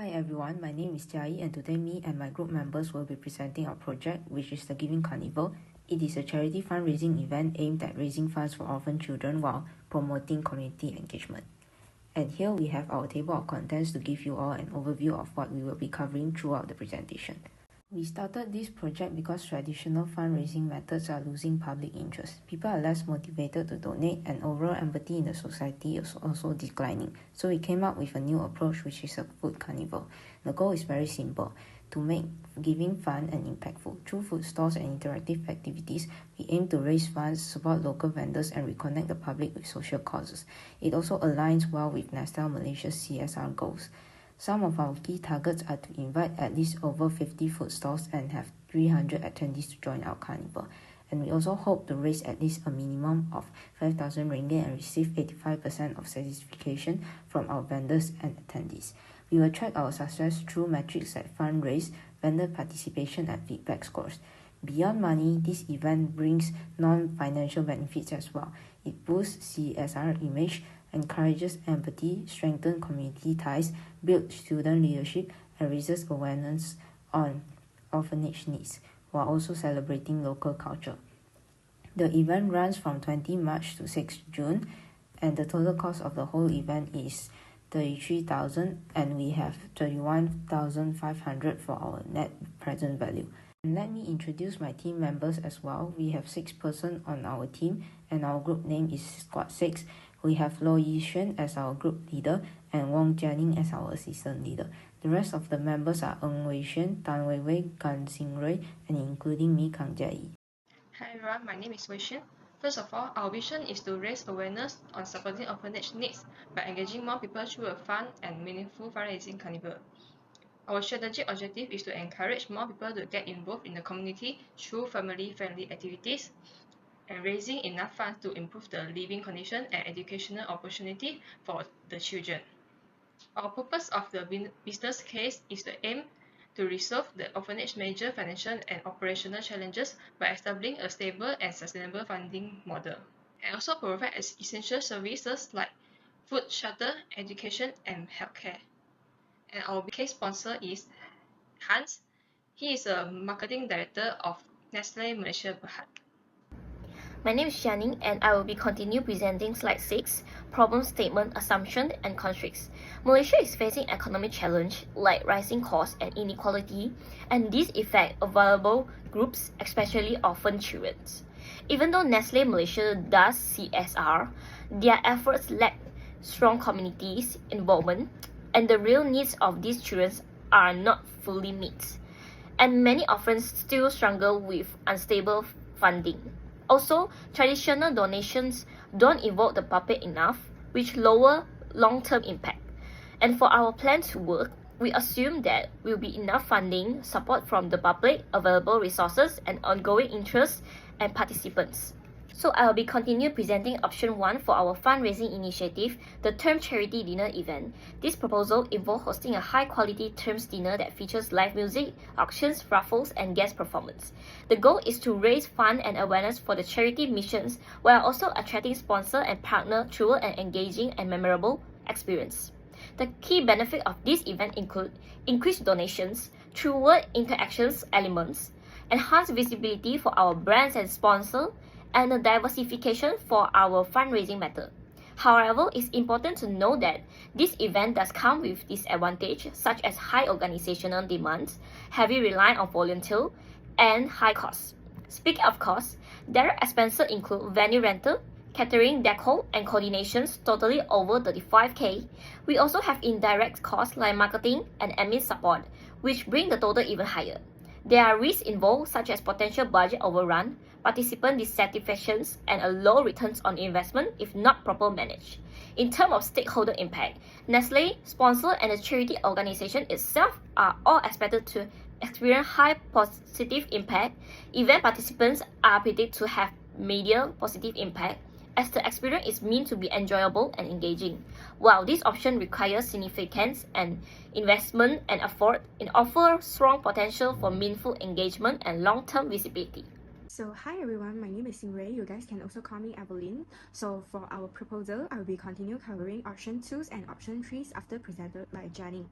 Hi everyone, my name is Jiayi and today me and my group members will be presenting our project, which is the Giving Carnival. It is a charity fundraising event aimed at raising funds for orphan children while promoting community engagement. And here we have our table of contents to give you all an overview of what we will be covering throughout the presentation. We started this project because traditional fundraising methods are losing public interest. People are less motivated to donate and overall empathy in the society is also declining. So we came up with a new approach, which is a food carnival. The goal is very simple: to make giving fun and impactful. Through food stalls and interactive activities, we aim to raise funds, support local vendors, and reconnect the public with social causes. It also aligns well with Nestle Malaysia's CSR goals. Some of our key targets are to invite at least over 50 food stalls and have 300 attendees to join our carnival. And we also hope to raise at least a minimum of 5,000 ringgit and receive 85% of satisfaction from our vendors and attendees. We will track our success through metrics like fundraise, vendor participation, and feedback scores. Beyond money, this event brings non-financial benefits as well. It boosts CSR image, encourages empathy, strengthens community ties, builds student leadership, and raises awareness on orphanage needs, while also celebrating local culture. The event runs from 20 March to 6 June, and the total cost of the whole event is 33,000, and we have 31,500 for our net present value. And let me introduce my team members as well. We have 6 persons on our team, and our group name is Squad 6. We have Lo Yixuan as our group leader and Wong Jianing as our assistant leader. The rest of the members are Ng Wei Xuan, Tan Wei Wei, Gan Xing Rui, and including me, Kang Jiayi. Hi everyone, my name is Wei Xuan. First of all, our vision is to raise awareness on supporting orphanage needs by engaging more people through a fun and meaningful fundraising carnival. Our strategic objective is to encourage more people to get involved in the community through family-friendly activities and raising enough funds to improve the living condition and educational opportunity for the children. Our purpose of the business case is to aim to resolve the orphanage major financial and operational challenges by establishing a stable and sustainable funding model, and also provide essential services like food, shelter, education, and healthcare. And our case sponsor is Hans. He is a marketing director of Nestle Malaysia Berhad. My name is Xianing and I will be continue presenting slide 6, problem statement, assumption and constraints. Malaysia is facing economic challenge like rising costs and inequality, and these affect vulnerable groups, especially orphan children. Even though Nestle Malaysia does CSR, their efforts lack strong communities involvement, and the real needs of these children are not fully met. And many orphans still struggle with unstable funding. Also, traditional donations don't involve the public enough, which lower long-term impact. And for our plan to work, we assume that will be enough funding, support from the public, available resources, and ongoing interest and participants. So I will be continue presenting option 1 for our fundraising initiative, the Term Charity Dinner event. This proposal involves hosting a high-quality terms dinner that features live music, auctions, raffles, and guest performance. The goal is to raise fund and awareness for the charity missions while also attracting sponsor and partner through an engaging and memorable experience. The key benefit of this event include increased donations, through interactions elements, enhanced visibility for our brands and sponsors, and a diversification for our fundraising method. However, it's important to know that this event does come with disadvantages such as high organizational demands, heavy reliance on volunteers, and high costs. Speaking of costs, direct expenses include venue rental, catering, decor, and coordinations totally over 35K. We also have indirect costs like marketing and admin support, which bring the total even higher. There are risks involved such as potential budget overrun, participant dissatisfactions, and a low returns on investment if not properly managed. In terms of stakeholder impact, Nestle, sponsor, and the charity organization itself are all expected to experience high positive impact. Event participants are predicted to have medium positive impact, as the experience is meant to be enjoyable and engaging, while this option requires significant and investment and effort, it offers strong potential for meaningful engagement and long-term visibility. So hi everyone, my name is Xing You guys can also call me Evelyn. So for our proposal, I will be continue covering option 2s and option 3s after presented by Jenny.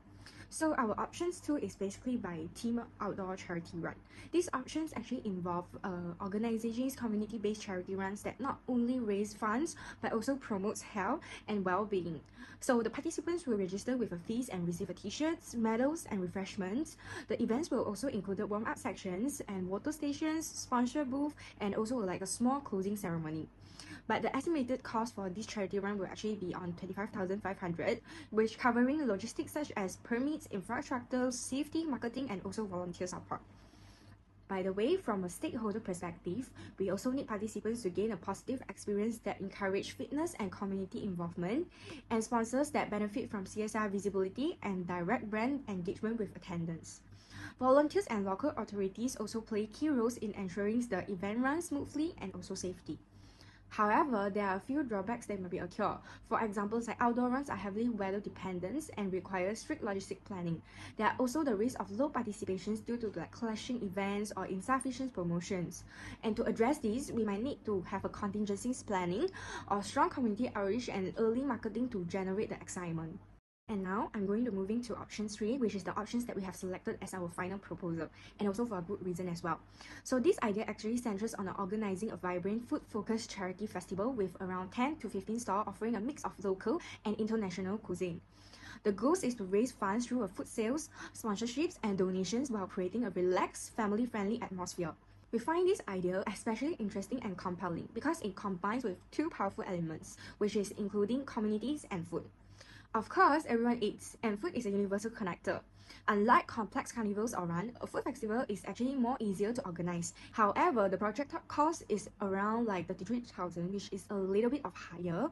So our options 2 is basically by Team Outdoor Charity Run. These options actually involve organizations, community-based charity runs that not only raise funds but also promotes health and well-being. So the participants will register with a fees and receive a t-shirts, medals and refreshments. The events will also include warm-up sections and water stations, sponsor booth, and also like a small closing ceremony. But the estimated cost for this charity run will actually be on 25,500, which covering logistics such as permits, infrastructure, safety, marketing, and also volunteer support. By the way, from a stakeholder perspective, we also need participants to gain a positive experience that encourage fitness and community involvement, and sponsors that benefit from CSR visibility and direct brand engagement with attendance. Volunteers and local authorities also play key roles in ensuring the event runs smoothly and also safety. However, there are a few drawbacks that may be occur. For example, like outdoor runs are heavily weather dependent and require strict logistic planning. There are also the risk of low participations due to like clashing events or insufficient promotions. And to address this, we might need to have a contingencies planning or strong community outreach and early marketing to generate the excitement. And now I'm going to moving to option 3, which is the options that we have selected as our final proposal, and also for a good reason as well. So this idea actually centers on organizing a vibrant food-focused charity festival with around 10 to 15 stalls offering a mix of local and international cuisine. The goal is to raise funds through food sales, sponsorships, and donations while creating a relaxed, family-friendly atmosphere. We find this idea especially interesting and compelling because it combines with two powerful elements, which is including communities and food. Of course, everyone eats, and food is a universal connector. Unlike complex carnivals or run, a food festival is actually more easier to organize. However, the project cost is around like 33,000, which is a little bit of higher.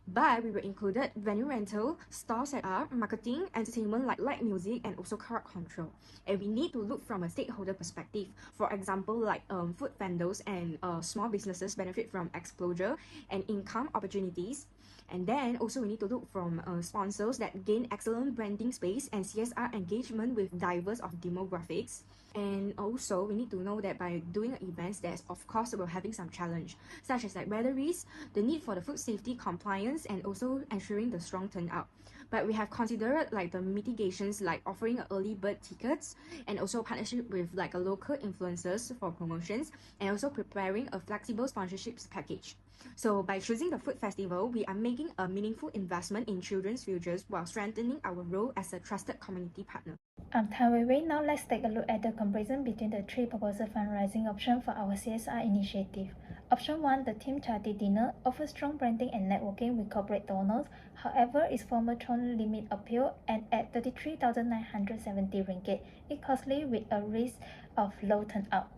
But we will included venue rental, store setup, marketing, entertainment like light music, and also crowd control. And we need to look from a stakeholder perspective. For example, like food vendors and small businesses benefit from exposure and income opportunities. And then also we need to look from sponsors that gain excellent branding space and CSR engagement with diverse of demographics. And also we need to know that by doing events, there's of course we're having some challenge, such as like weather risk, the need for the food safety compliance, and also ensuring the strong turnout. But we have considered like the mitigations like offering early bird tickets and also partnership with like a local influencers for promotions, and also preparing a flexible sponsorships package. So by choosing the food festival, we are making a meaningful investment in children's futures while strengthening our role as a trusted community partner. Time we wait, now let's take a look at the comparison between the three proposed fundraising options for our CSR initiative. Option 1, the Team Charity Dinner, offers strong branding and networking with corporate donors. However, its former term limit appeal and at 33,970 ringgit, it costly with a risk of low turnout.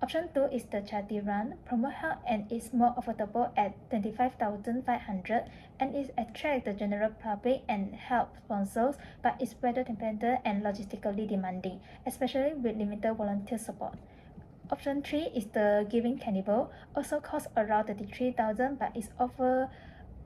Option 2 is the charity run, promote health and is more affordable at 25,500 and it attracts the general public and help sponsors, but is weather dependent and logistically demanding, especially with limited volunteer support. Option 3 is the Giving Cannibal, also costs around 33,000 but is offer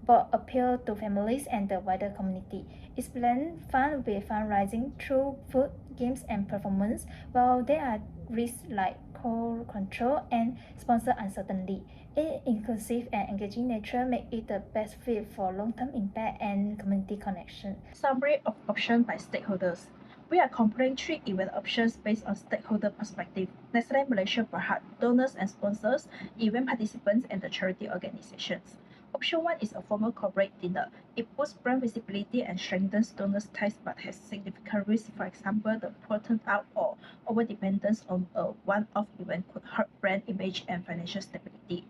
both appeal to families and the wider community. Its blend fun with fundraising through food, games and performance, while there are risks like crowd control and sponsor uncertainty. Its inclusive and engaging nature make it the best fit for long-term impact and community connection. Summary of options by stakeholders. We are comparing three event options based on stakeholder perspective: Nestlé Malaysia Berhad, donors and sponsors, event participants, and the charity organizations. Option 1 is a formal corporate dinner. It boosts brand visibility and strengthens donors' ties but has significant risks. For example, the poor turnout or over-dependence on a one-off event could hurt brand image and financial stability.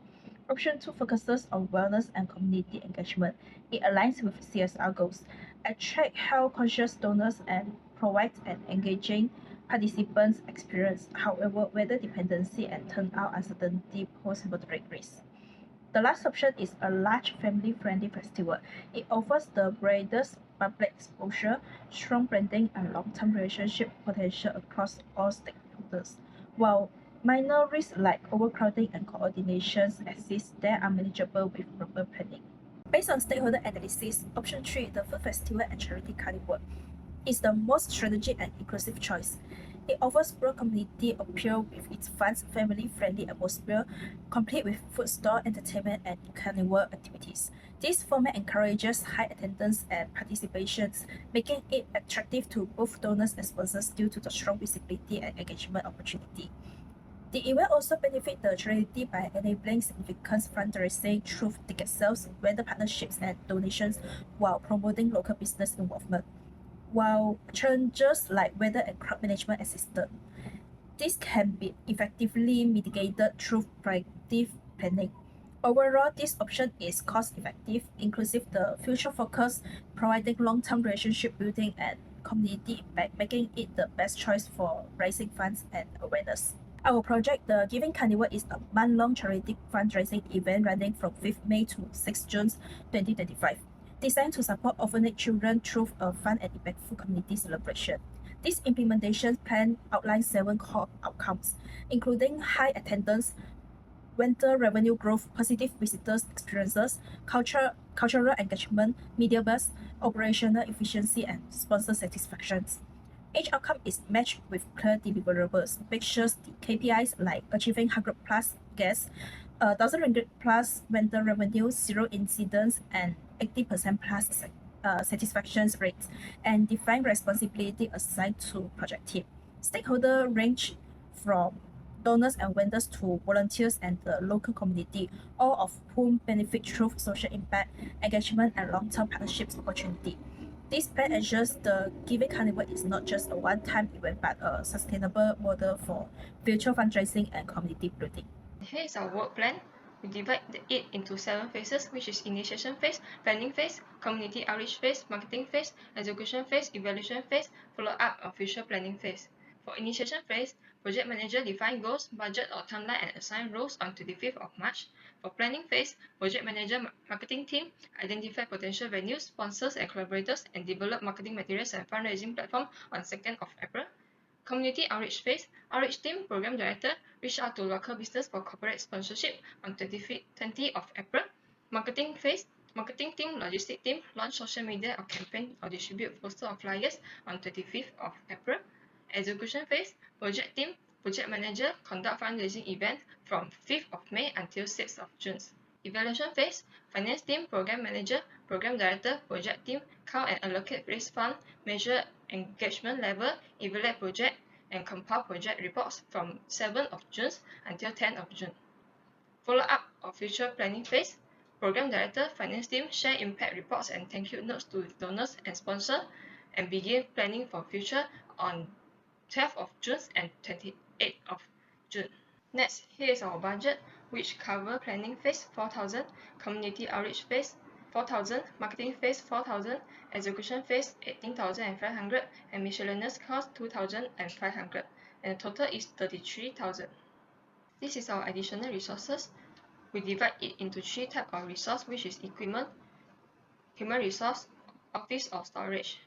Option 2 focuses on wellness and community engagement. It aligns with CSR goals, attract health-conscious donors, and provides an engaging participants experience. However, weather dependency and turnout uncertainty pose moderate risks. The last option is a large family-friendly festival. It offers the broadest public exposure, strong branding, and long-term relationship potential across all stakeholders. While minor risks like overcrowding and coordinations exist, they are manageable with proper planning. Based on stakeholder analysis, option 3, the food festival and charity carnival, is the most strategic and inclusive choice. It offers broad community appeal with its fun, family-friendly atmosphere, complete with food stall, entertainment, and carnival activities. This format encourages high attendance and participations, making it attractive to both donors and sponsors due to the strong visibility and engagement opportunity. The event also benefits the charity by enabling significant fundraising through ticket sales, vendor partnerships, and donations while promoting local business involvement. While challenges like weather and crowd management existed, this can be effectively mitigated through proactive planning. Overall, this option is cost-effective, inclusive the future focus, providing long-term relationship building and community impact, making it the best choice for raising funds and awareness. Our project, the Giving Carnival, is a month-long charity fundraising event running from 5th May to 6th June 2025, designed to support orphanage children through a fun and impactful community celebration. This implementation plan outlines 7 core outcomes, including high attendance, rental revenue growth, positive visitors experiences, cultural engagement, media buzz, operational efficiency, and sponsor satisfactions. Each outcome is matched with clear deliverables, which shows the KPIs like achieving 100 plus guests, 1,000 ringgit plus rental revenue, 0 incidents, and 80% plus satisfaction rates, and define responsibility assigned to project team. Stakeholders range from donors and vendors to volunteers and the local community, all of whom benefit through social impact, engagement, and long-term partnerships opportunity. This plan ensures the Giving Carnival is not just a one-time event but a sustainable model for future fundraising and community building. Here is our work plan. We divide it into 7 phases, which is initiation phase, planning phase, community outreach phase, marketing phase, execution phase, evaluation phase, follow-up, and future planning phase. For initiation phase, project manager define goals, budget or timeline, and assign roles on 25th of March. For planning phase, project manager marketing team identify potential venues, sponsors, and collaborators, and develop marketing materials and fundraising platform on 2nd of April. Community outreach phase, outreach team, program director, reach out to local business for corporate sponsorship on 20th of April. Marketing phase, marketing team, logistic team, launch social media or campaign or distribute poster or flyers on 25th of April. Execution phase, project team, project manager, conduct fundraising event from 5th of May until 6th of June. Evaluation phase, finance team, program manager, program director, project team, count and allocate raise fund, measure engagement level, evaluate project, and compile project reports from 7th of June until 10th of June. Follow-up of future planning phase, program director, finance team share impact reports and thank you notes to donors and sponsors and begin planning for future on 12th of June and 28th of June. Next, here is our budget, which cover planning phase 4,000, community outreach phase 4,000, marketing phase 4,000, execution phase 18,500, and miscellaneous cost 2,500, and the total is 33,000. This is our additional resources. We divide it into 3 types of resource, which is equipment, human resource, office or storage.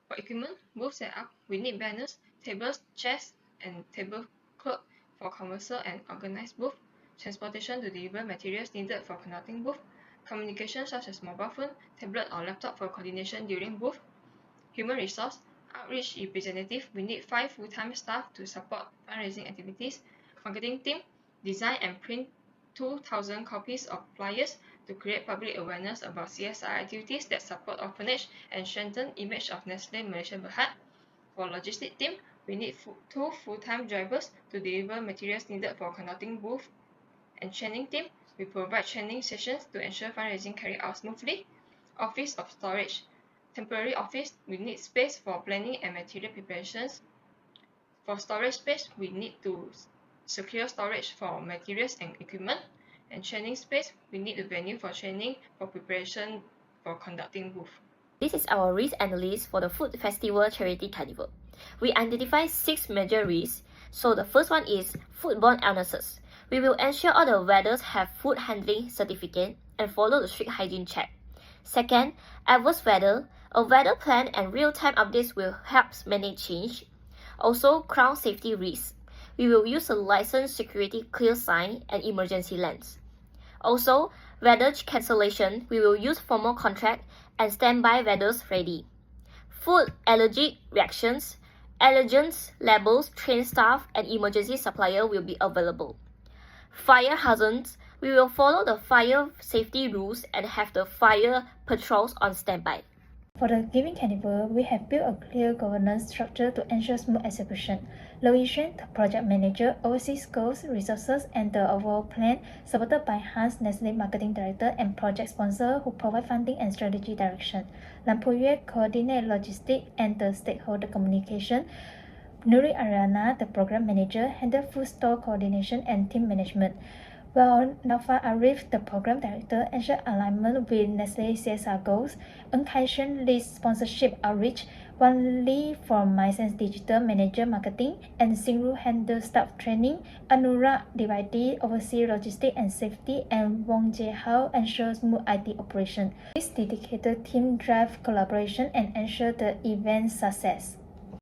For equipment, booth setup, we need banners, tables, chairs, and tablecloth for commercial and organized booth, transportation to deliver materials needed for conducting booth, communication such as mobile phone, tablet, or laptop for coordination during booth. Human resource, outreach representative, we need 5 full-time staff to support fundraising activities. Marketing team, design and print 2,000 copies of flyers to create public awareness about CSR activities that support orphanage and strengthen image of Nestle Malaysia Berhad. For logistic team, we need 2 full-time drivers to deliver materials needed for conducting booth. And training team, we provide training sessions to ensure fundraising carried out smoothly. Office of storage, temporary office, we need space for planning and material preparations. For storage space, we need to secure storage for materials and equipment. And training space, we need a venue for training for preparation for conducting booth. This is our risk analysis for the Food Festival Charity Carnival. We identify 6 major risks. So the first one is foodborne illnesses. We will ensure all the vendors have food handling certificate and follow the strict hygiene check. Second, adverse weather. A weather plan and real-time updates will help manage change. Also, crowd safety risks. We will use a licensed security clear sign and emergency lamps. Also, weather cancellation, we will use formal contract and standby vendors ready. Food allergic reactions. Allergens, labels, trained staff, and emergency supplier will be available. Fire hazards, we will follow the fire safety rules and have the fire patrols on standby. For the Giving Carnival, we have built a clear governance structure to ensure smooth execution. Low Yishuan, the project manager, oversees goals, resources, and the overall plan, supported by Hans, Nestle marketing director, and project sponsor who provide funding and strategy direction. Lam Po Yue coordinate logistics and the stakeholder communication. Nuri Ariana, the program manager, handle food store coordination and team management. While Nafa Arif, the program director, ensure alignment with Nestle CSR goals. Ng Kai Shen leads sponsorship outreach. Wan Li from MySense Digital manager marketing, and Singru handle staff training. Anurag Divati oversees logistics and safety, and Wong Jae Hao ensures smooth IT operation. This dedicated team drive collaboration and ensure the event's success.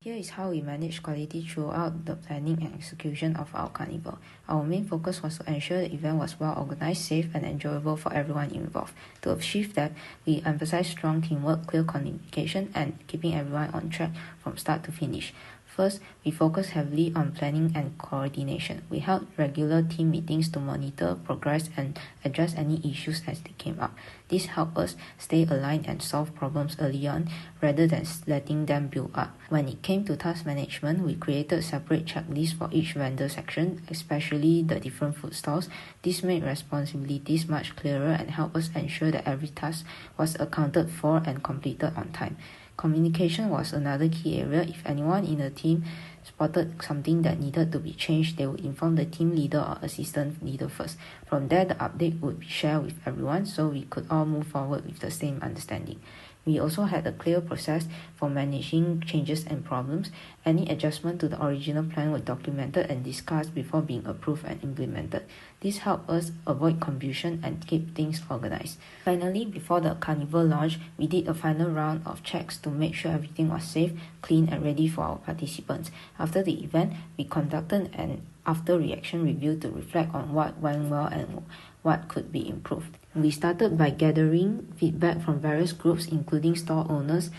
Here is how we manage quality throughout the planning and execution of our carnival. Our main focus was to ensure the event was well organized, safe, and enjoyable for everyone involved. To achieve that, we emphasized strong teamwork, clear communication, and keeping everyone on track from start to finish. First, we focused heavily on planning and coordination. We held regular team meetings to monitor progress and address any issues as they came up. This helped us stay aligned and solve problems early on rather than letting them build up. When it came to task management, we created separate checklists for each vendor section, especially the different food stalls. This made responsibilities much clearer and helped us ensure that every task was accounted for and completed on time. Communication was another key area. If anyone in the team spotted something that needed to be changed, they would inform the team leader or assistant leader first. From there, the update would be shared with everyone so we could all move forward with the same understanding. We also had a clear process for managing changes and problems. Any adjustment to the original plan were documented and discussed before being approved and implemented. This helped us avoid confusion and keep things organized. Finally, before the carnival launch, we did a final round of checks to make sure everything was safe, clean, and ready for our participants. After the event, we conducted an after-reaction review to reflect on what went well and what could be improved. We started by gathering feedback from various groups, including store owners,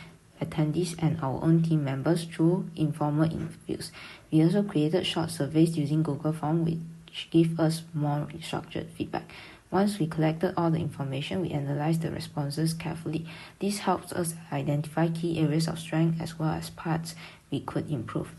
attendees, and our own team members through informal interviews. We also created short surveys using Google Forms, which give us more structured feedback. Once we collected all the information, we analyzed the responses carefully. This helps us identify key areas of strength as well as parts we could improve.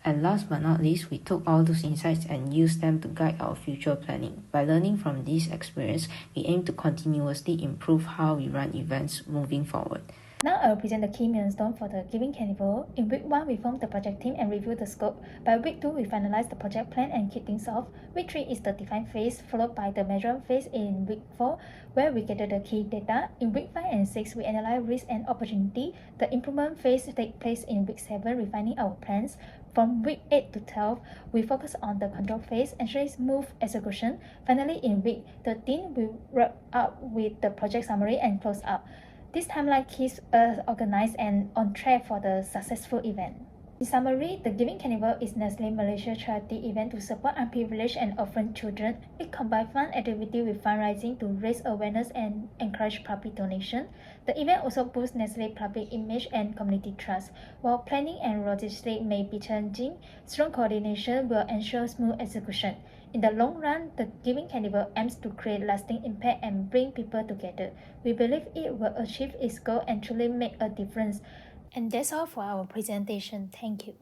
And last but not least, we took all those insights and used them to guide our future planning. By learning from this experience, we aim to continuously improve how we run events moving forward. Now I will present the key milestones for the Giving Carnival. In week 1, we formed the project team and reviewed the scope. By week 2, we finalized the project plan and kicked things off. Week 3 is the define phase, followed by the measurement phase in week 4, where we gather the key data. In week 5 and 6, we analyze risk and opportunity. The improvement phase takes place in week 7, refining our plans. From week 8 to 12, we focus on the control phase, ensuring smooth execution. Finally, in week 13, we wrap up with the project summary and close up. This timeline keeps us organized and on track for the successful event. In summary, the Giving Carnival is Nestle Malaysia charity event to support unprivileged and orphan children. It combines fun activity with fundraising to raise awareness and encourage public donation. The event also boosts Nestle public image and community trust. While planning and logistics may be challenging, strong coordination will ensure smooth execution. In the long run, the Giving Carnival aims to create lasting impact and bring people together. We believe it will achieve its goal and truly make a difference. And that's all for our presentation. Thank you.